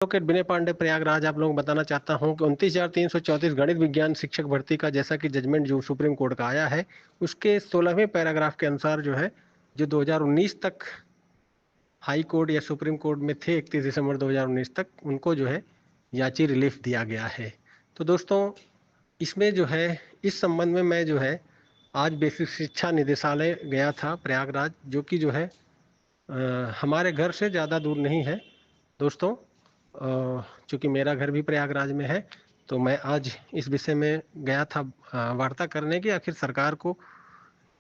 Advocate विनय पांडे प्रयागराज आप लोगों को बताना चाहता हूं कि 29,334 गणित विज्ञान शिक्षक भर्ती का जैसा कि जजमेंट जो सुप्रीम कोर्ट का आया है उसके 16वें पैराग्राफ के अनुसार जो है जो 2019 तक हाई कोर्ट या सुप्रीम कोर्ट में थे 31 दिसंबर 2019 तक उनको जो है याची रिलीफ दिया गया है। तो दोस्तों इसमें जो है इस संबंध में मैं जो है आज बेसिक शिक्षा निदेशालय गया था प्रयागराज, जो कि जो है हमारे घर से ज़्यादा दूर नहीं है दोस्तों। चूँकि मेरा घर भी प्रयागराज में है तो मैं आज इस विषय में गया था वार्ता करने की आखिर सरकार को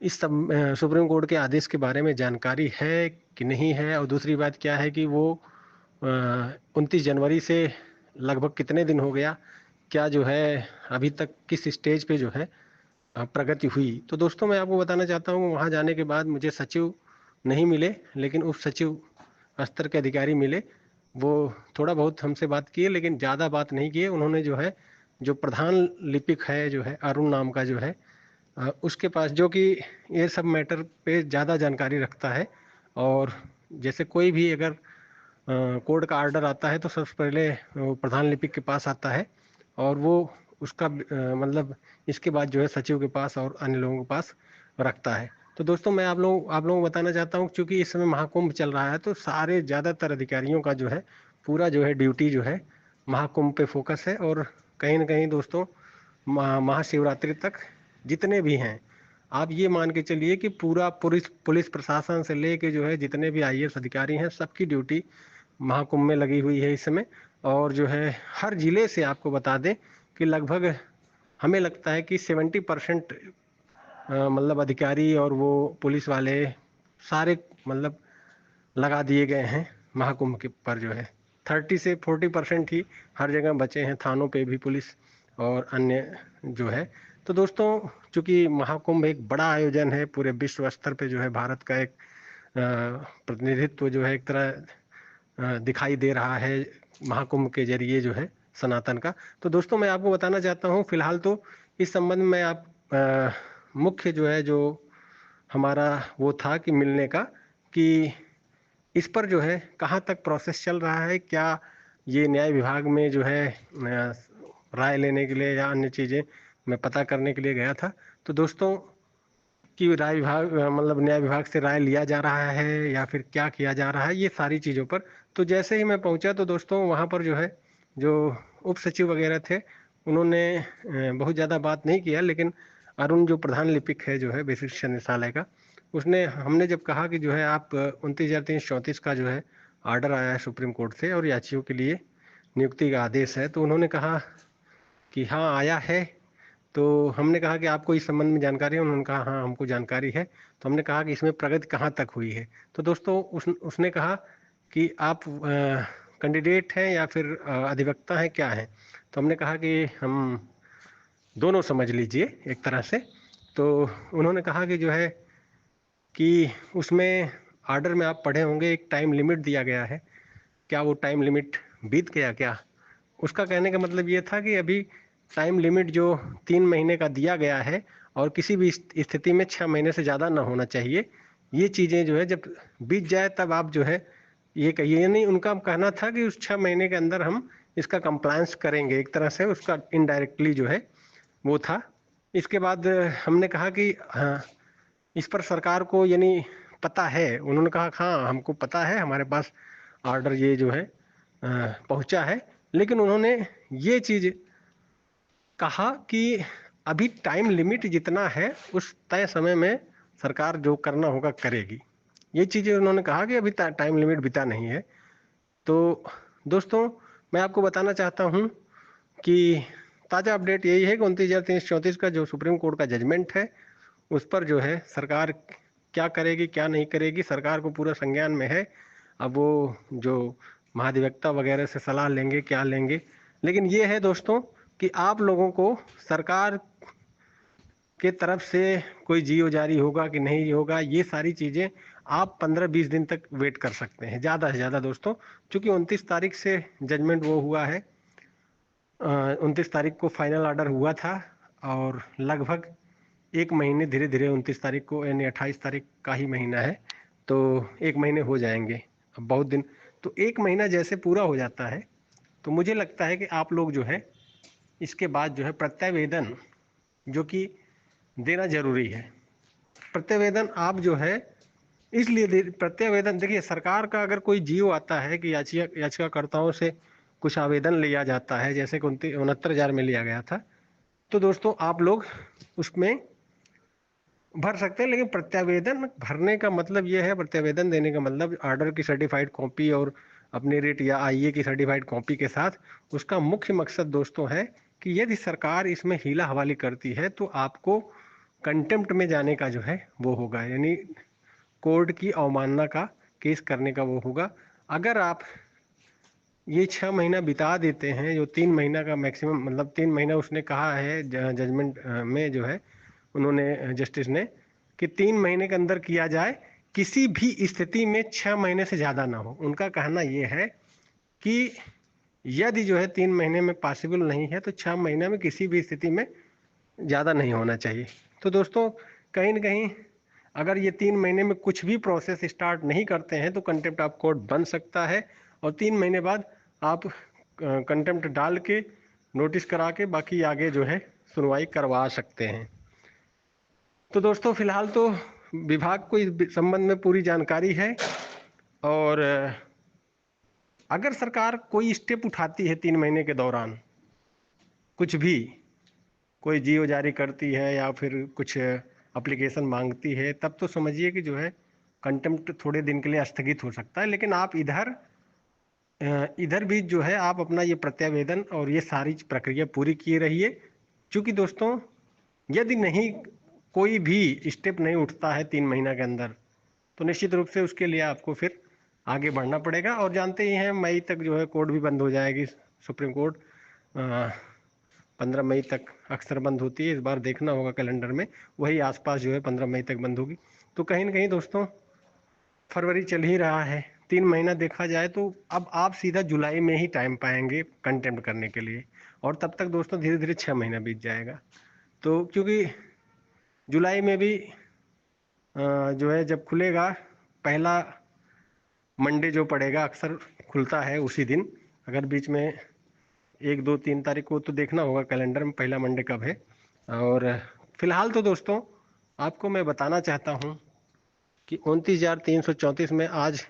इस सुप्रीम कोर्ट के आदेश के बारे में जानकारी है कि नहीं है, और दूसरी बात क्या है कि वो 29 जनवरी से लगभग कितने दिन हो गया, क्या जो है अभी तक किस स्टेज पे जो है प्रगति हुई। तो दोस्तों मैं आपको बताना चाहता हूँ वहाँ जाने के बाद मुझे सचिव नहीं मिले लेकिन उप सचिव स्तर के अधिकारी मिले। वो थोड़ा बहुत हमसे बात किए लेकिन ज़्यादा बात नहीं किए। उन्होंने जो है जो प्रधान लिपिक है जो है अरुण नाम का जो है उसके पास, जो कि ये सब मैटर पे ज़्यादा जानकारी रखता है, और जैसे कोई भी अगर कोर्ट का ऑर्डर आता है तो सबसे पहले वो प्रधान लिपिक के पास आता है और वो उसका मतलब इसके बाद जो है सचिव के पास और अन्य लोगों के पास रखता है। तो दोस्तों मैं आप लोगों को बताना चाहता हूँ क्योंकि इस समय महाकुंभ चल रहा है तो सारे ज़्यादातर अधिकारियों का जो है पूरा जो है ड्यूटी जो है महाकुंभ पे फोकस है। और कहीं ना कहीं दोस्तों महाशिवरात्रि तक जितने भी हैं आप ये मान के चलिए कि पूरा पुलिस पुलिस प्रशासन से लेके जो है जितने भी आईएएस अधिकारी हैं सबकी ड्यूटी महाकुंभ में लगी हुई है इस समय। और जो है हर जिले से आपको बता दें कि लगभग हमें लगता है कि 70% मतलब अधिकारी और वो पुलिस वाले सारे मतलब लगा दिए गए हैं महाकुंभ के पर जो है 30 से 40% ही हर जगह बचे हैं, थानों पे भी पुलिस और अन्य जो है। तो दोस्तों चूंकि महाकुंभ एक बड़ा आयोजन है, पूरे विश्व स्तर पे जो है भारत का एक प्रतिनिधित्व जो है एक तरह दिखाई दे रहा है महाकुंभ के जरिए जो है सनातन का। तो दोस्तों मैं आपको बताना चाहता हूँ फिलहाल तो इस संबंध में आप मुख्य जो है जो हमारा वो था कि मिलने का कि इस पर जो है कहाँ तक प्रोसेस चल रहा है, क्या ये न्याय विभाग में जो है राय लेने के लिए या अन्य चीज़ें मैं पता करने के लिए गया था। तो दोस्तों कि राय विभाग मतलब न्याय विभाग से राय लिया जा रहा है या फिर क्या किया जा रहा है ये सारी चीज़ों पर। तो जैसे ही मैं पहुंचा तो दोस्तों वहाँ पर जो है जो उप सचिव वगैरह थे उन्होंने बहुत ज़्यादा बात नहीं किया, लेकिन अरुण जो प्रधान लिपिक है जो है बेसिक शिक्षा निदेशालय का, उसने हमने जब कहा कि जो है आप 29,334 का जो है ऑर्डर आया है सुप्रीम कोर्ट से और याचियों के लिए नियुक्ति का आदेश है, तो उन्होंने कहा कि हाँ आया है। तो हमने कहा कि आपको इस संबंध में जानकारी है? उन्होंने कहा हाँ हमको जानकारी है। तो हमने कहा कि इसमें प्रगति कहाँ तक हुई है? तो दोस्तों उसने कहा कि आप कैंडिडेट हैं या फिर अधिवक्ता हैं, क्या हैं? तो हमने कहा कि हम दोनों समझ लीजिए एक तरह से। तो उन्होंने कहा कि जो है कि उसमें ऑर्डर में आप पढ़े होंगे एक टाइम लिमिट दिया गया है, क्या वो टाइम लिमिट बीत गया क्या? उसका कहने का मतलब ये था कि अभी टाइम लिमिट जो 3 महीने का दिया गया है और किसी भी स्थिति में 6 महीने से ज़्यादा ना होना चाहिए। ये चीज़ें जो है जब बीत जाए तब आप जो है ये कहिए, नहीं उनका कहना था कि उस 6 महीने के अंदर हम इसका कंप्लायंस करेंगे, एक तरह से उसका इनडायरेक्टली जो है वो था। इसके बाद हमने कहा कि हाँ इस पर सरकार को यानी पता है? उन्होंने कहा हाँ हमको पता है, हमारे पास ऑर्डर ये जो है पहुंचा है। लेकिन उन्होंने ये चीज कहा कि अभी टाइम लिमिट जितना है उस तय समय में सरकार जो करना होगा करेगी। ये चीजें उन्होंने कहा कि अभी टाइम लिमिट बीता नहीं है। तो दोस्तों मैं आपको बताना चाहता हूं कि ताज़ा अपडेट यही है कि 29,334 का जो सुप्रीम कोर्ट का जजमेंट है उस पर जो है सरकार क्या करेगी क्या नहीं करेगी सरकार को पूरा संज्ञान में है। अब वो जो महाधिवक्ता वगैरह से सलाह लेंगे क्या लेंगे, लेकिन ये है दोस्तों कि आप लोगों को सरकार के तरफ से कोई जीओ जारी होगा कि नहीं होगा ये सारी चीज़ें आप 15-20 दिन तक वेट कर सकते हैं ज़्यादा से ज़्यादा दोस्तों। चूंकि 29 तारीख से जजमेंट वो हुआ है, 29 तारीख को फाइनल ऑर्डर हुआ था और लगभग एक महीने धीरे धीरे 29 तारीख को यानी 28 तारीख का ही महीना है तो एक महीने हो जाएंगे अब बहुत दिन। तो एक महीना जैसे पूरा हो जाता है तो मुझे लगता है कि आप लोग जो है इसके बाद जो है प्रत्यावेदन जो कि देना जरूरी है। प्रत्यावेदन आप जो है इसलिए प्रत्यावेदन देखिए, सरकार का अगर कोई जीव आता है कि याचिकाकर्ताओं से कुछ आवेदन लिया जाता है, जैसे कि 69,000 में लिया गया था, तो दोस्तों आप लोग उसमें भर सकते हैं। लेकिन प्रत्यावेदन भरने का मतलब ये है, प्रत्यावेदन देने का मतलब ऑर्डर की सर्टिफाइड कॉपी और अपनी रिट या आईए की सर्टिफाइड कॉपी के साथ उसका मुख्य मकसद दोस्तों है कि यदि सरकार इसमें हीला हवाली करती है तो आपको कंटेम्प्ट में जाने का जो है वो होगा, यानी कोर्ट की अवमानना का केस करने का वो होगा। अगर आप ये 6 महीना बिता देते हैं, जो 3 महीना का मैक्सिमम, मतलब 3 महीना उसने कहा है जजमेंट में जो है उन्होंने जस्टिस ने कि 3 महीने के अंदर किया जाए, किसी भी स्थिति में 6 महीने से ज़्यादा ना हो। उनका कहना ये है कि यदि जो है 3 महीने में पॉसिबल नहीं है तो 6 महीने में किसी भी स्थिति में ज़्यादा नहीं होना चाहिए। तो दोस्तों कहीं ना कहीं अगर ये 3 महीने में कुछ भी प्रोसेस स्टार्ट नहीं करते हैं तो कंटेम्प्ट ऑफ कोर्ट बन सकता है, और 3 महीने बाद आप कंटेम्प्ट डाल के नोटिस करा के बाकी आगे जो है सुनवाई करवा सकते हैं। तो दोस्तों फिलहाल तो विभाग को इस संबंध में पूरी जानकारी है, और अगर सरकार कोई स्टेप उठाती है 3 महीने के दौरान, कुछ भी कोई जीओ जारी करती है या फिर कुछ एप्लीकेशन मांगती है, तब तो समझिए कि जो है कंटेम्प्ट थोड़े दिन के लिए स्थगित हो सकता है। लेकिन आप इधर भी जो है आप अपना ये प्रत्यावेदन और ये सारी प्रक्रिया पूरी किए रहिए, क्योंकि दोस्तों यदि नहीं कोई भी स्टेप नहीं उठता है 3 महीना के अंदर तो निश्चित रूप से उसके लिए आपको फिर आगे बढ़ना पड़ेगा। और जानते ही हैं मई तक जो है कोर्ट भी बंद हो जाएगी, सुप्रीम कोर्ट 15 मई तक अक्सर बंद होती है, इस बार देखना होगा कैलेंडर में, वही आसपास जो है 15 मई तक बंद होगी। तो कहीं ना कहीं दोस्तों फरवरी चल ही रहा है, 3 महीना देखा जाए तो अब आप सीधा जुलाई में ही टाइम पाएंगे कंटेम्प्ट करने के लिए, और तब तक दोस्तों धीरे धीरे 6 महीना बीत जाएगा। तो क्योंकि जुलाई में भी जो है जब खुलेगा, पहला मंडे जो पड़ेगा अक्सर खुलता है उसी दिन, अगर बीच में 1 2 3 तारीख को, तो देखना होगा कैलेंडर में पहला मंडे कब है। और फिलहाल तो दोस्तों आपको मैं बताना चाहता हूँ कि 29,334 में आज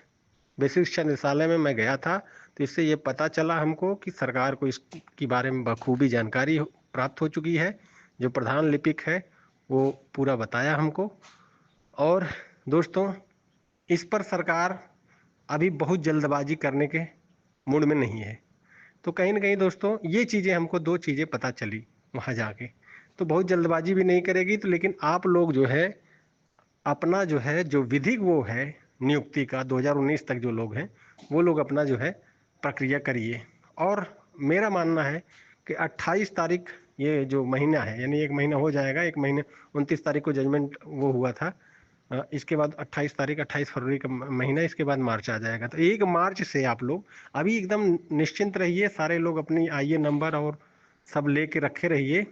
बेसिक शिक्षा निदेशालय में मैं गया था, तो इससे ये पता चला हमको कि सरकार को इसके बारे में बखूबी जानकारी प्राप्त हो चुकी है। जो प्रधान लिपिक है वो पूरा बताया हमको, और दोस्तों इस पर सरकार अभी बहुत जल्दबाजी करने के मूड में नहीं है। तो कहीं ना कहीं दोस्तों ये चीज़ें हमको 2 चीज़ें पता चली वहाँ जाके, तो बहुत जल्दबाजी भी नहीं करेगी। तो लेकिन आप लोग जो है अपना जो है जो विधिक वो है नियुक्ति का 2019 तक जो लोग हैं वो लोग अपना जो है प्रक्रिया करिए। और मेरा मानना है कि 28 तारीख ये जो महीना है, यानी 1 महीना हो जाएगा, 1 महीने 29 तारीख को जजमेंट वो हुआ था, इसके बाद 28 तारीख 28 फरवरी का महीना, इसके बाद मार्च आ जाएगा। तो 1 मार्च से आप लोग अभी एकदम निश्चिंत रहिए, सारे लोग अपनी आईए नंबर और सब लेके रखे रहिए।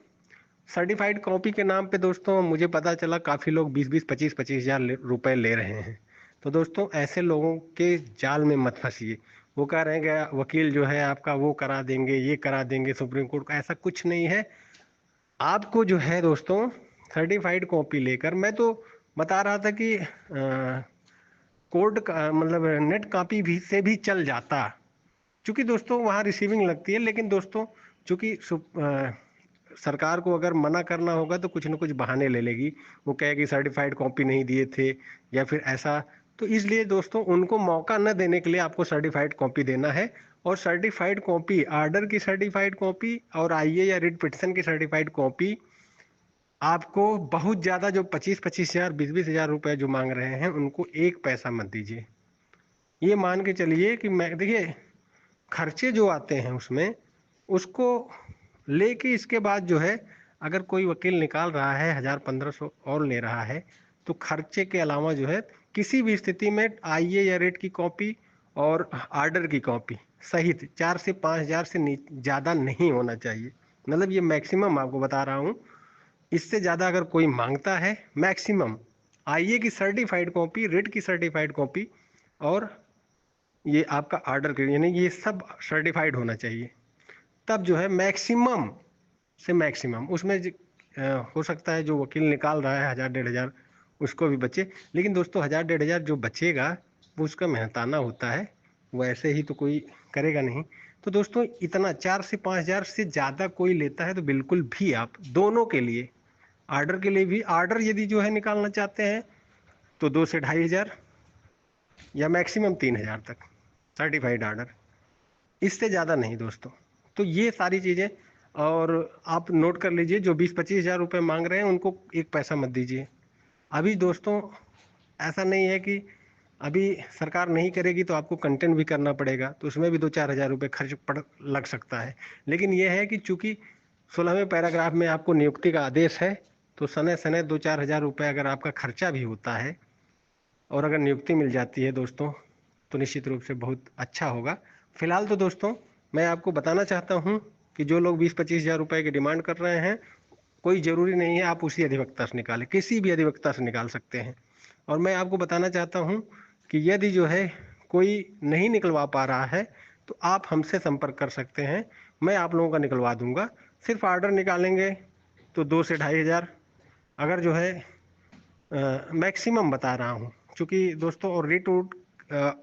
सर्टिफाइड कॉपी के नाम पे दोस्तों मुझे पता चला काफ़ी लोग 20-20 25-25 हज़ार रुपए ले रहे हैं। तो दोस्तों ऐसे लोगों के जाल में मत फंसिए। वो कह रहे हैं कि वकील जो है आपका वो करा देंगे, ये करा देंगे सुप्रीम कोर्ट का, ऐसा कुछ नहीं है। आपको जो है दोस्तों सर्टिफाइड कॉपी लेकर, मैं तो बता रहा था कि कोर्ट का मतलब नेट कॉपी भी से भी चल जाता, क्योंकि दोस्तों वहाँ रिसीविंग लगती है। लेकिन दोस्तों चूंकि सरकार को अगर मना करना होगा तो कुछ न कुछ बहाने ले लेगी, वो कहेगी सर्टिफाइड कॉपी नहीं दिए थे या फिर ऐसा। तो इसलिए दोस्तों उनको मौका न देने के लिए आपको सर्टिफाइड कॉपी देना है। और सर्टिफाइड कॉपी, आर्डर की सर्टिफाइड कॉपी और आईए या रिट पिटीशन की सर्टिफाइड कॉपी आपको बहुत ज़्यादा, जो 25-25 हज़ार 20-20 हज़ार रुपये जो मांग रहे हैं उनको 1 पैसा मत दीजिए। ये मान के चलिए कि मैं देखिए खर्चे जो आते हैं उसमें उसको लेके इसके बाद जो है अगर कोई वकील निकाल रहा है 1000-1500 और ले रहा है, तो खर्चे के अलावा जो है किसी भी स्थिति में आईए या रेट की कॉपी और आर्डर की कॉपी सहित 4 से 5 हज़ार से ज़्यादा नहीं होना चाहिए। मतलब ये मैक्सिमम आपको बता रहा हूँ, इससे ज़्यादा अगर कोई मांगता है मैक्सिमम आईए की सर्टिफाइड कॉपी, रेट की सर्टिफाइड कॉपी और ये आपका आर्डर यानी ये सब सर्टिफाइड होना चाहिए। तब जो है मैक्सिमम से मैक्सिमम उसमें हो सकता है जो वकील निकाल रहा है 1000 1500 उसको भी बचे, लेकिन दोस्तों 1000 1500 जो बचेगा वो उसका मेहनताना होता है, वो ऐसे ही तो कोई करेगा नहीं। तो दोस्तों इतना 4 से 5000 से ज़्यादा कोई लेता है तो बिल्कुल भी आप दोनों के लिए, आर्डर के लिए भी, आर्डर यदि जो है निकालना चाहते हैं तो 2 से 2500 या मैक्सिमम 3000 तक सर्टिफाइड आर्डर, इससे ज़्यादा नहीं दोस्तों। तो ये सारी चीज़ें, और आप नोट कर लीजिए जो 20 25 हज़ार रुपये मांग रहे हैं उनको एक पैसा मत दीजिए। अभी दोस्तों ऐसा नहीं है कि अभी सरकार नहीं करेगी तो आपको कंटेंट भी करना पड़ेगा, तो उसमें भी 2 4 हज़ार रुपये खर्च पड़ लग सकता है। लेकिन यह है कि चूंकि 16वें पैराग्राफ में आपको नियुक्ति का आदेश है, तो सने सने 2 4 हज़ार रुपये अगर आपका खर्चा भी होता है और अगर नियुक्ति मिल जाती है दोस्तों, तो निश्चित रूप से बहुत अच्छा होगा। फिलहाल तो दोस्तों मैं आपको बताना चाहता हूँ कि जो लोग 20 25 हज़ार रुपये की डिमांड कर रहे हैं, कोई ज़रूरी नहीं है आप उसी अधिवक्ता से निकालें, किसी भी अधिवक्ता से निकाल सकते हैं। और मैं आपको बताना चाहता हूँ कि यदि जो है कोई नहीं निकलवा पा रहा है तो आप हमसे संपर्क कर सकते हैं, मैं आप लोगों का निकलवा दूंगा। सिर्फ आर्डर निकालेंगे तो 2 से 2500, अगर जो है मैक्सिमम बता रहा हूँ, क्योंकि दोस्तों और रेट वोट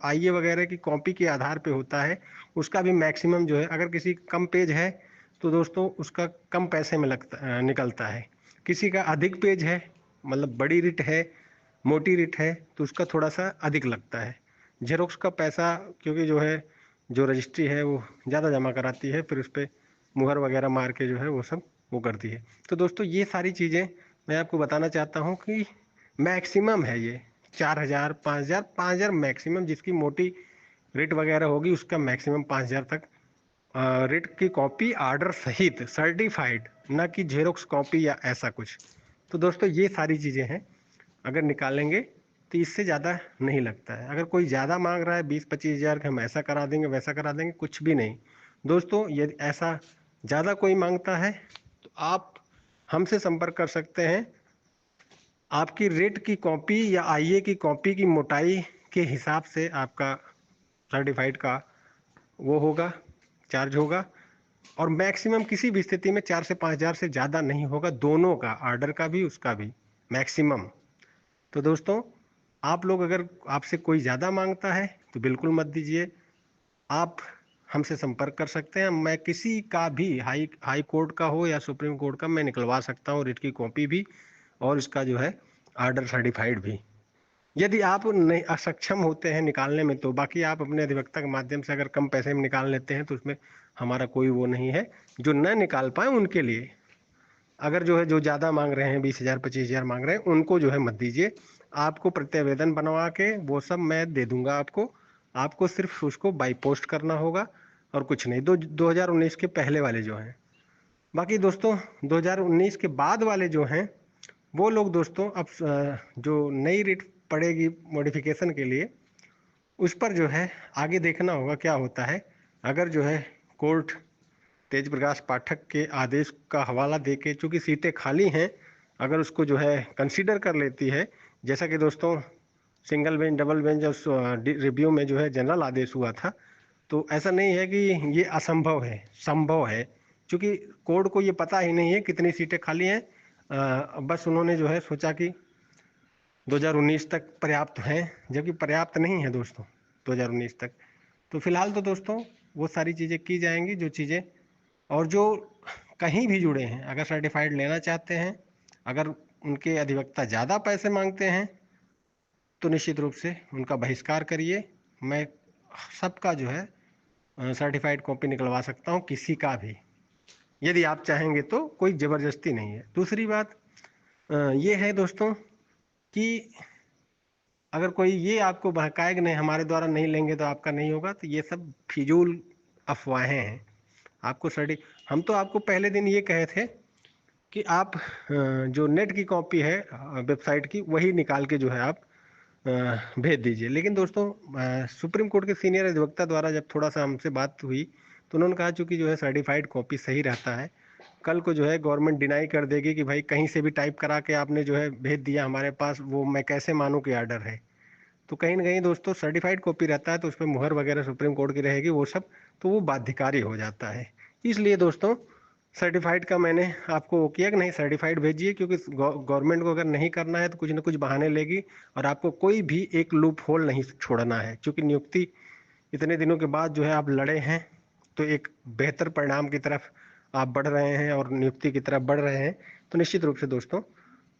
आईए वगैरह की कॉपी के आधार पे होता है, उसका भी मैक्सिमम जो है, अगर किसी कम पेज है तो दोस्तों उसका कम पैसे में निकलता है, किसी का अधिक पेज है मतलब बड़ी रिट है, मोटी रिट है, तो उसका थोड़ा सा अधिक लगता है। जेरोक्स का पैसा क्योंकि जो है जो रजिस्ट्री है वो ज़्यादा जमा कराती है, फिर उस पर मुहर वगैरह मार के जो है वो सब वो करती है। तो दोस्तों ये सारी चीज़ें मैं आपको बताना चाहता हूँ कि मैक्सिमम है ये 4000 5000 5000 मैक्सिमम, जिसकी मोटी रेट वगैरह होगी उसका मैक्सिमम 5000 तक रेट की कॉपी आर्डर सहित सर्टिफाइड, ना कि जेरोक्स कॉपी या ऐसा कुछ। तो दोस्तों ये सारी चीज़ें हैं, अगर निकालेंगे तो इससे ज़्यादा नहीं लगता है। अगर कोई ज़्यादा मांग रहा है 20 25 हज़ार कि हम ऐसा करा देंगे वैसा करा देंगे, कुछ भी नहीं दोस्तों। यदि ऐसा ज़्यादा कोई मांगता है तो आप हमसे संपर्क कर सकते हैं। आपकी रेट की कॉपी या आईए की कॉपी की मोटाई के हिसाब से आपका सर्टिफाइड का वो होगा, चार्ज होगा। और मैक्सिमम किसी भी स्थिति में 4 से 5000 से ज़्यादा नहीं होगा, दोनों का, आर्डर का भी उसका भी मैक्सिमम। तो दोस्तों आप लोग अगर आपसे कोई ज़्यादा मांगता है तो बिल्कुल मत दीजिए, आप हमसे संपर्क कर सकते हैं। मैं किसी का भी हाई कोर्ट का हो या सुप्रीम कोर्ट का मैं निकलवा सकता हूँ रेट की कॉपी भी, और इसका जो है आर्डर सर्टिफाइड भी, यदि आप नहीं असक्षम होते हैं निकालने में। तो बाकी आप अपने अधिवक्ता के माध्यम से अगर कम पैसे में निकाल लेते हैं तो उसमें हमारा कोई वो नहीं है। जो न निकाल पाए उनके लिए, अगर जो है जो ज़्यादा मांग रहे हैं 20 हज़ार 25 हज़ार मांग रहे हैं, उनको जो है मत दीजिए। आपको प्रत्यावेदन बनवा के वो सब मैं दे दूंगा आपको, आपको सिर्फ उसको बाई पोस्ट करना होगा और कुछ नहीं। 2019 के पहले वाले जो हैं। बाकी दोस्तों 2019 के बाद वाले जो हैं वो लोग दोस्तों अब जो नई रेट पड़ेगी मॉडिफिकेशन के लिए, उस पर जो है आगे देखना होगा क्या होता है। अगर जो है कोर्ट तेज प्रकाश पाठक के आदेश का हवाला देके, चूंकि सीटें खाली हैं, अगर उसको जो है कंसीडर कर लेती है, जैसा कि दोस्तों सिंगल बेंच डबल बेंच और रिव्यू में जो है जनरल आदेश हुआ था, तो ऐसा नहीं है कि ये असंभव है, संभव है। क्योंकि कोर्ट को ये पता ही नहीं है कितनी सीटें खाली हैं, बस उन्होंने जो है सोचा कि 2019 तक पर्याप्त हैं, जबकि पर्याप्त नहीं है दोस्तों 2019 तक। तो फिलहाल तो दोस्तों वो सारी चीज़ें की जाएंगी जो चीज़ें, और जो कहीं भी जुड़े हैं अगर सर्टिफाइड लेना चाहते हैं, अगर उनके अधिवक्ता ज़्यादा पैसे मांगते हैं तो निश्चित रूप से उनका बहिष्कार करिए। मैं सबका जो है सर्टिफाइड कॉपी निकलवा सकता हूँ, किसी का भी, यदि आप चाहेंगे तो। कोई ज़बरदस्ती नहीं है। दूसरी बात ये है दोस्तों कि अगर कोई ये आपको बहकाए कि नहीं हमारे द्वारा नहीं लेंगे तो आपका नहीं होगा, तो ये सब फिजूल अफवाहें हैं। आपको सर्टि हम तो आपको पहले दिन ये कहे थे कि आप जो नेट की कॉपी है वेबसाइट की वही निकाल के जो है आप भेज दीजिए। लेकिन दोस्तों सुप्रीम कोर्ट के सीनियर अधिवक्ता द्वारा जब थोड़ा सा हमसे बात हुई तो उन्होंने कहा चूंकि जो है सर्टिफाइड कॉपी सही रहता है, कल को जो है गवर्नमेंट डिनाई कर देगी कि भाई कहीं से भी टाइप करा के आपने जो है भेज दिया हमारे पास, वो मैं कैसे मानूं कि आर्डर है। तो कहीं ना कहीं दोस्तों सर्टिफाइड कॉपी रहता है तो उसमें मुहर वगैरह सुप्रीम कोर्ट की रहेगी वो सब, तो वो बाध्यकारी हो जाता है। इसलिए दोस्तों सर्टिफाइड का मैंने आपको वो किया कि नहीं सर्टिफाइड भेजिए, क्योंकि गवर्नमेंट को अगर नहीं करना है तो कुछ ना कुछ बहाने लेगी और आपको कोई भी एक लूप होल नहीं छोड़ना है। क्योंकि नियुक्ति इतने दिनों के बाद जो है आप लड़े हैं, तो एक बेहतर परिणाम की तरफ आप बढ़ रहे हैं और नियुक्ति की तरफ बढ़ रहे हैं। तो निश्चित रूप से दोस्तों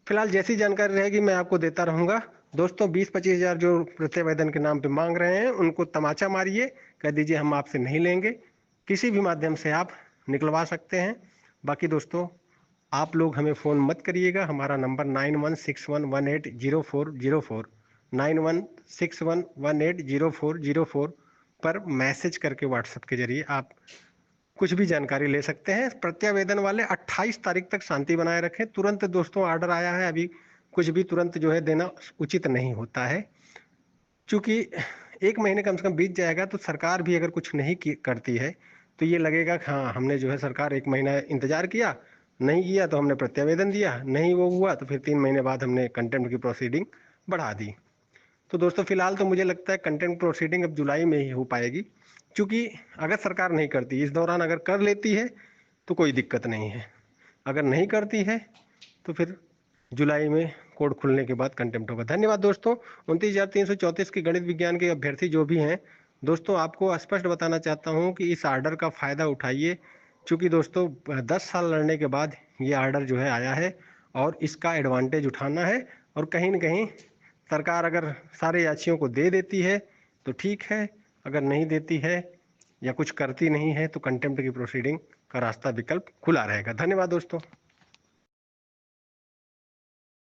फिलहाल जैसी जानकारी रहेगी मैं आपको देता रहूंगा। दोस्तों 20-25 हजार जो प्रत्यावेदन के नाम पे मांग रहे हैं उनको तमाचा मारिए, कह दीजिए हम आपसे नहीं लेंगे, किसी भी माध्यम से आप निकलवा सकते हैं। बाकी दोस्तों आप लोग हमें फ़ोन मत करिएगा, हमारा नंबर 9161180404 9161180404 पर मैसेज करके व्हाट्सएप के जरिए आप कुछ भी जानकारी ले सकते हैं। प्रत्यावेदन वाले 28 तारीख तक शांति बनाए रखें। तुरंत दोस्तों ऑर्डर आया है, अभी कुछ भी तुरंत जो है देना उचित नहीं होता है। चूंकि 1 महीने कम से कम बीत जाएगा तो सरकार भी अगर कुछ नहीं करती है तो ये लगेगा कि हाँ हमने जो है सरकार 1 महीना इंतजार किया, नहीं किया तो हमने प्रत्यावेदन दिया, नहीं वो हुआ तो फिर 3 महीने बाद हमने कंटेम्प्ट की प्रोसीडिंग बढ़ा दी। तो दोस्तों फिलहाल तो मुझे लगता है कंटेम्प्ट प्रोसीडिंग अब जुलाई में ही हो पाएगी, क्योंकि अगर सरकार नहीं करती, इस दौरान अगर कर लेती है तो कोई दिक्कत नहीं है, अगर नहीं करती है तो फिर जुलाई में कोर्ट खुलने के बाद कंटेम्प्ट होगा। धन्यवाद दोस्तों। 29,334 के गणित विज्ञान के अभ्यर्थी जो भी हैं दोस्तों, आपको स्पष्ट बताना चाहता हूं कि इस आर्डर का फायदा उठाइए, क्योंकि दोस्तों 10 साल लड़ने के बाद ये आर्डर जो है आया है और इसका एडवांटेज उठाना है। और कहीं न कहीं सरकार अगर सारे याचियों को दे देती है तो ठीक है, अगर नहीं देती है या कुछ करती नहीं है तो कंटेम्प्ट की प्रोसीडिंग का रास्ता विकल्प खुला रहेगा। धन्यवाद दोस्तों।